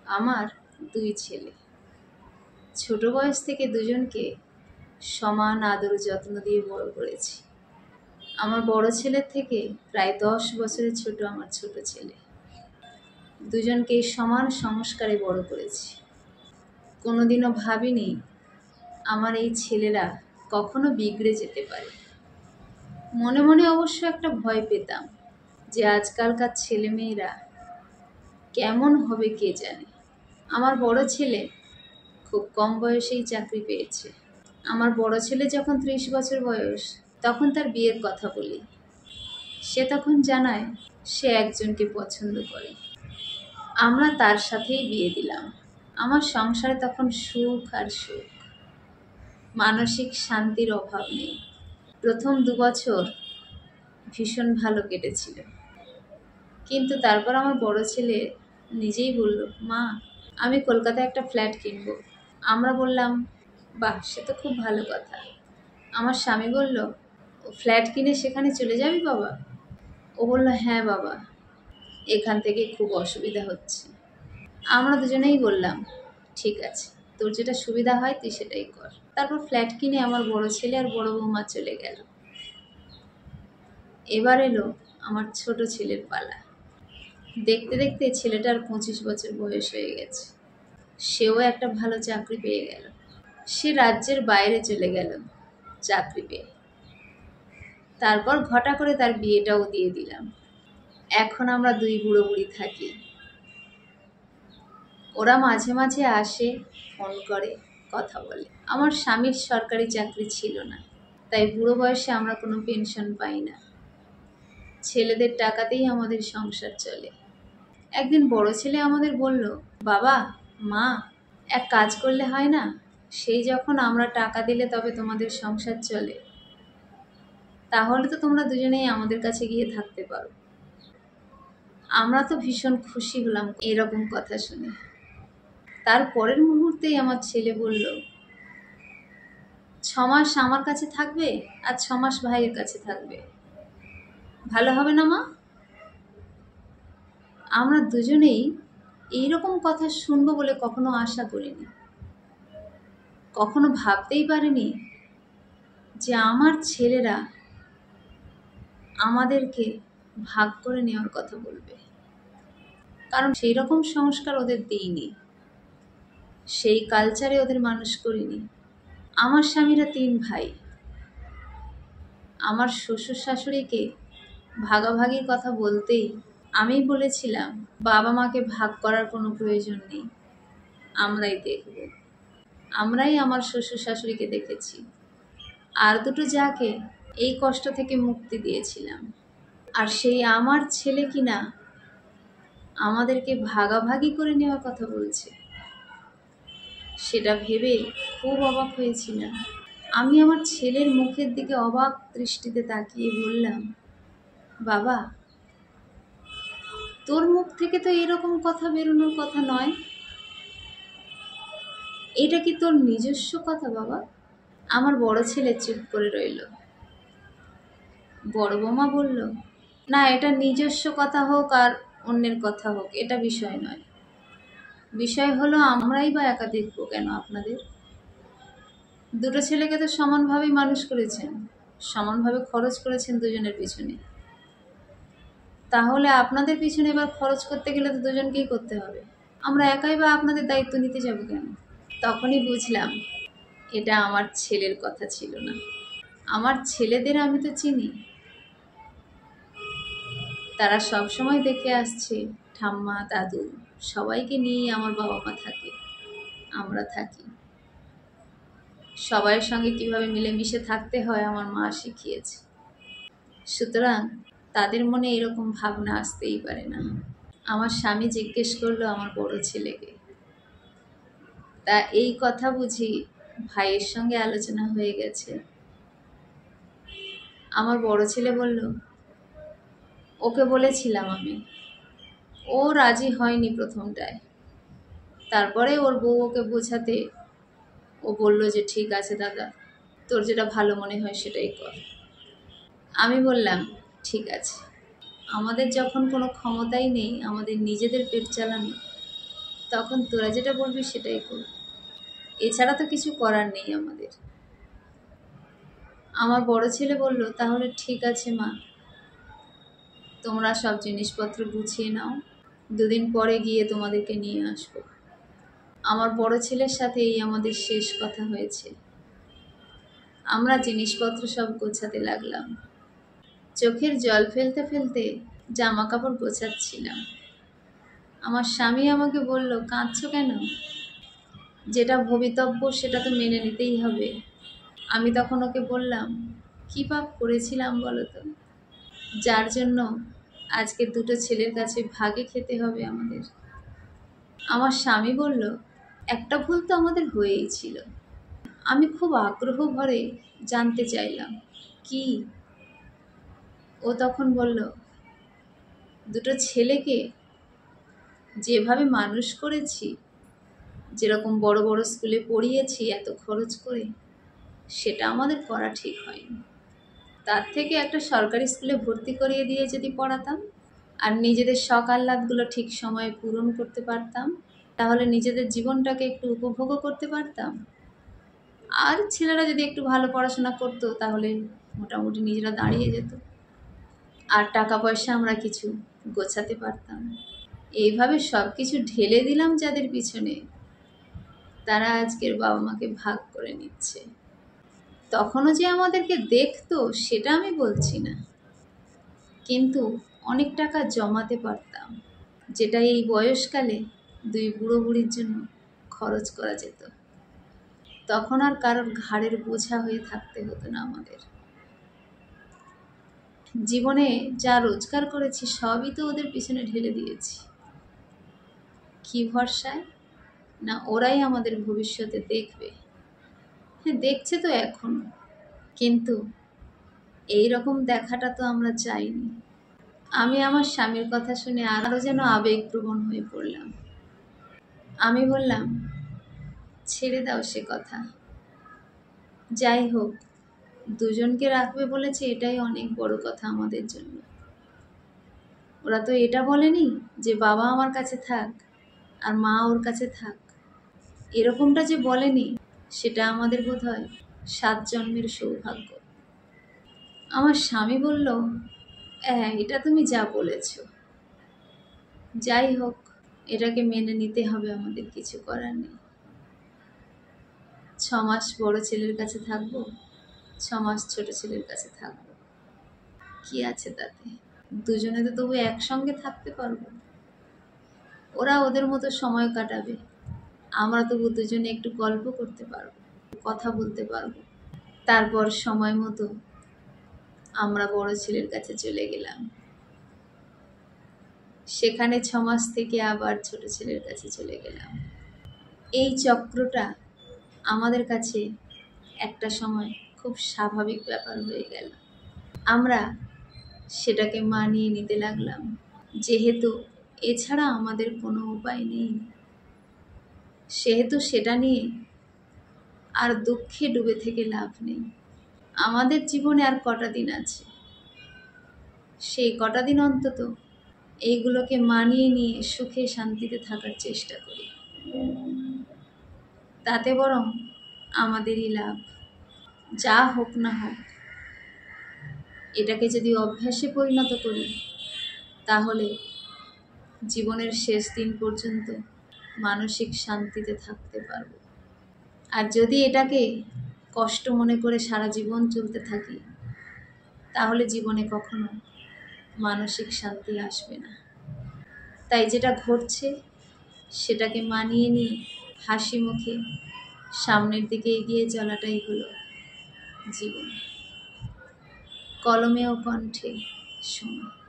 আমার দুই ছেলে। ছোট বয়স থেকে দুজনকে সমান আদর যত্ন দিয়ে বড় করেছি। আমার বড় ছেলের থেকে প্রায় 10 বছরের ছোট আমার ছোট ছেলে। দুজনকে সমান সংস্কারে বড় করেছি। কোনোদিনও ভাবিনি আমার এই ছেলেরা কখনো বিগড়ে যেতে পারে। মনে মনে অবশ্য একটা ভয় পেতাম যে আজকালকার ছেলেমেয়েরা কেমন হবে কে জানে। আমার বড় ছেলে খুব কম বয়সেই চাকরি পেয়েছে। আমার বড় ছেলে যখন 30 বছর বয়স, তখন তার বিয়ের কথা বলি। সে তখন জানায় সে একজনকে পছন্দ করে। আমরা তার সাথেই বিয়ে দিলাম। আমার সংসারে তখন সুখ আর সুখ, মানসিক শান্তির অভাব নেই। প্রথম 2 বছর ভীষণ ভালো কেটেছিল, কিন্তু তারপর আমার বড় ছেলে নিজেই বলল, মা আমি কলকাতায় একটা ফ্ল্যাট কিনব। আমরা বললাম, বাহ, সে তো খুব ভালো কথা। আমার স্বামী বলল, ও ফ্ল্যাট কিনে সেখানে চলে যাবি বাবা? ও বলল, হ্যাঁ বাবা, এখান থেকে খুব অসুবিধা হচ্ছে। আমরা দুজনেই বললাম, ঠিক আছে, তোর যেটা সুবিধা হয় তুই সেটাই কর। তারপর ফ্ল্যাট কিনে আমার বড় ছেলে আর বড় বৌমা চলে গেল। এবার এলো আমার ছোট ছেলের পালা। দেখতে দেখতে ছেলেটার 25 বছর বয়স হয়ে গেছে। সেও একটা ভালো চাকরি পেয়ে গেল। সে রাজ্যের বাইরে চলে গেল চাকরি পেয়ে। তারপর ঘটা করে তার বিয়েটাও দিয়ে দিলাম। এখন আমরা দুই বুড়ো বুড়ি থাকি। ওরা মাঝে মাঝে আসে, ফোন করে, কথা বলে। আমার স্বামীর সরকারি চাকরি ছিল না, তাই বুড়ো বয়সে আমরা কোনো পেনশন পাই না। ছেলেদের টাকাতেই আমাদের সংসার চলে। একদিন বড় ছেলে আমাদের বলল, বাবা, মা, এক কাজ করলে হয় না? সেই যখন আমরা টাকা দিলে তবে তোমাদের সংসার চলে, তাহলে তো তোমরা দুজনেই আমাদের কাছে গিয়ে থাকতে পারো। আমরা তো ভীষণ খুশি হলাম এরকম কথা শুনে। তার পরের মুহূর্তেই আমার ছেলে বলল, 6 মাস আমার কাছে থাকবে আর 6 মাস ভাইয়ের কাছে থাকবে, ভালো হবে না মা? আমরা দুজনেই এইরকম কথা শুনবো বলে কখনো আশা করিনি। কখনো ভাবতেই পারিনি যে আমার ছেলেরা আমাদেরকে ভাগ করে নেওয়ার কথা বলবে। কারণ সেই রকম সংস্কার ওদের দিইনি, সেই কালচারে ওদের মানুষ করিনি। আমার স্বামীরা 3 ভাই। আমার শ্বশুর শাশুড়িকে ভাগাভাগির কথা বলতেই আমি বলেছিলাম, বাবা মাকে ভাগ করার কোনো প্রয়োজন নেই, আমরাই দেখব। আমরাই আমার শ্বশুর শাশুড়িকে দেখেছি। আর দুটো যাকে এই কষ্ট থেকে মুক্তি দিয়েছিলাম। আর সেই আমার ছেলে কিনা আমাদেরকে ভাগাভাগি করে নেওয়ার কথা বলছে। সেটা ভেবে খুব অবাক হয়েছিলাম। আমি আমার ছেলের মুখের দিকে অবাক দৃষ্টিতে তাকিয়ে বললাম, বাবা, তোর মুখ থেকে তো এরকম কথা বেরোনোর কথা নয়। এটা কি তোর নিজস্ব কথা বাবা? আমার বড় ছেলে চুপ করে রইল। বড় বৌমা বলল, না, এটা নিজস্ব কথা হোক আর অন্যের কথা হোক, এটা বিষয় নয়। বিষয় হলো, আমরাই বা একা দেখবো কেন আপনাদের? দুটো ছেলেকে তো সমানভাবেই মানুষ করেছেন, সমানভাবে খরচ করেছেন দুজনের পিছনে। তাহলে আপনাদের পিছনে এবার খরচ করতে গেলে তো দুজনকেই করতে হবে। আমরা একাই বা আপনাদের দায়িত্ব নিতে যাব কেন? তখনই বুঝলাম এটা আমার ছেলের কথা ছিল না। আমার ছেলেদের আমি তো চিনি। তারা সব সময় দেখে আসছে ঠাম্মা, দাদু সবাইকে নিয়েই আমার বাবা মা থাকে, আমরা থাকি। সবার সঙ্গে কিভাবে মিলেমিশে থাকতে হয় আমার মা শিখিয়েছে। সুতরাং তাদের মনে এরকম ভাবনা আসতেই পারে না। আমার স্বামী জিজ্ঞেস করলো আমার বড় ছেলেকে, তা এই কথা বুঝি ভাইয়ের সঙ্গে আলোচনা হয়ে গেছে? আমার বড় ছেলে বলল, ওকে বলেছিলাম আমি, ও রাজি হয়নি প্রথমটায়। তারপরে ওর বউ ওকে বোঝাতে ও বলল যে, ঠিক আছে দাদা, তোর যেটা ভালো মনে হয় সেটাই কর। আমি বললাম, ঠিক আছে, আমাদের যখন কোনো ক্ষমতাই নেই আমাদের নিজেদের পেট চালানো, তখন তোরা যেটা বলবি সেটাই করব, এছাড়া তো কিছু করার নেই আমাদের। আমার বড় ছেলে বলল, তাহলে ঠিক আছে মা, তোমরা সব জিনিসপত্র গুছিয়ে নাও, 2 দিন পরে গিয়ে তোমাদেরকে নিয়ে আসবো। আমার বড় ছেলের সাথে এই আমাদের শেষ কথা হয়েছে। আমরা জিনিসপত্র সব গোছাতে লাগলাম। চোখের জল ফেলতে ফেলতে জামা কাপড় গোছাচ্ছিলাম। আমার স্বামী আমাকে বলল, কাঁদছো কেন? যেটা ভবিতব্য সেটা তো মেনে নিতেই হবে। আমি তখন ওকে বললাম, কী পাপ করেছিলাম বলো তো, যার জন্য আজকে 2টো ছেলের কাছে ভাগে খেতে হবে আমাদের। আমার স্বামী বলল, একটা ভুল তো আমাদের হয়েই ছিল। আমি খুব আগ্রহ ভরে জানতে চাইলাম, কি? ও তখন বলল, 2টো ছেলেকে যেভাবে মানুষ করেছি, যেরকম বড় বড় স্কুলে পড়িয়েছি এত খরচ করে, সেটা আমাদের করা ঠিক হয়নি। তার থেকে একটা সরকারি স্কুলে ভর্তি করিয়ে দিয়ে যদি পড়াতাম আর নিজেদের শখ আহ্লাদগুলো ঠিক সময়ে পূরণ করতে পারতাম, তাহলে নিজেদের জীবনটাকে একটু উপভোগও করতে পারতাম। আর ছেলেরা যদি একটু ভালো পড়াশোনা করতো তাহলে মোটামুটি নিজেরা দাঁড়িয়ে যেত, আর টাকা পয়সা আমরা কিছু গোছাতে পারতাম। এইভাবে সব কিছু ঢেলে দিলাম যাদের পিছনে, তারা আজকের বাবা মাকে ভাগ করে নিচ্ছে। তখনও যে আমাদেরকে দেখতো সেটা আমি বলছি না, কিন্তু অনেক টাকা জমাতে পারতাম, যেটা এই বয়সকালে 2 বুড়ো বুড়ির জন্য খরচ করা যেত। তখন আর কারোর ঘাড়ের বোঝা হয়ে থাকতে হতো না আমাদের। জীবনে যা রোজগার করেছি সবই তো ওদের পিছনে ঢেলে দিয়েছি। কি ভরসায়? না ওরাই আমাদের ভবিষ্যতে দেখবে। হ্যাঁ, দেখছে তো এখন, কিন্তু এই রকম দেখাটা তো আমরা চাইনি। আমি আমার স্বামীর কথা শুনে আরও যেন আবেগপ্রবণ হয়ে পড়লাম। আমি বললাম, ছেড়ে দাও সে কথা, যাই হোক, 2জনকে রাখবে বলেছে, এটাই অনেক বড় কথা আমাদের জন্য। ওরা তো এটা বলেনি যে বাবা আমার কাছে থাক আর মা ওর কাছে থাক, এরকমটা যে বলেনি, সেটা আমাদের বোধহয় 7 জন্মের সৌভাগ্য। আমার স্বামী বলল, হ্যাঁ, এটা তুমি যা বলেছ, যাই হোক, এটাকে মেনে নিতে হবে, আমাদের কিছু করার নেই। 6 মাস বড় ছেলের কাছে থাকবো, 6 মাস ছোট ছেলের কাছে থাকবো, কি আছে তাতে? 2জনে তো তবু একসঙ্গে থাকতে পারবো। ওরা ওদের মতো সময় কাটাবে, আমরা তবু 2জনে একটু গল্প করতে পারবো, কথা বলতে পারবো। তারপর সময় মতো আমরা বড় ছেলের কাছে চলে গেলাম। সেখানে 6 মাস থেকে আবার ছোট ছেলের কাছে চলে গেলাম। এই চক্রটা আমাদের কাছে একটা সময় খুব স্বাভাবিক ব্যাপার হয়ে গেল। আমরা সেটাকে মানিয়ে নিতে লাগলাম, যেহেতু এছাড়া আমাদের কোনো উপায় নেই, সেহেতু সেটা নিয়ে আর দুঃখে ডুবে থেকে লাভ নেই। আমাদের জীবনে আর কটা দিন আছে, সেই কটা দিন অন্তত এইগুলোকে মানিয়ে নিয়ে সুখে শান্তিতে থাকার চেষ্টা করি, তাতে বরং আমাদেরই লাভ। যা হোক না হোক, এটাকে যদি অভ্যাসে পরিণত করি, তাহলে জীবনের শেষ দিন পর্যন্ত মানসিক শান্তিতে থাকতে পারব। আর যদি এটাকে কষ্ট মনে করে সারা জীবন চলতে থাকি, তাহলে জীবনে কখনো মানসিক শান্তি আসবে না। তাই যেটা ঘটছে সেটাকে মানিয়ে নিয়ে হাসি মুখে সামনের দিকে এগিয়ে চলাটাই হলো জীবন। কলমে ও কণ্ঠে সময়।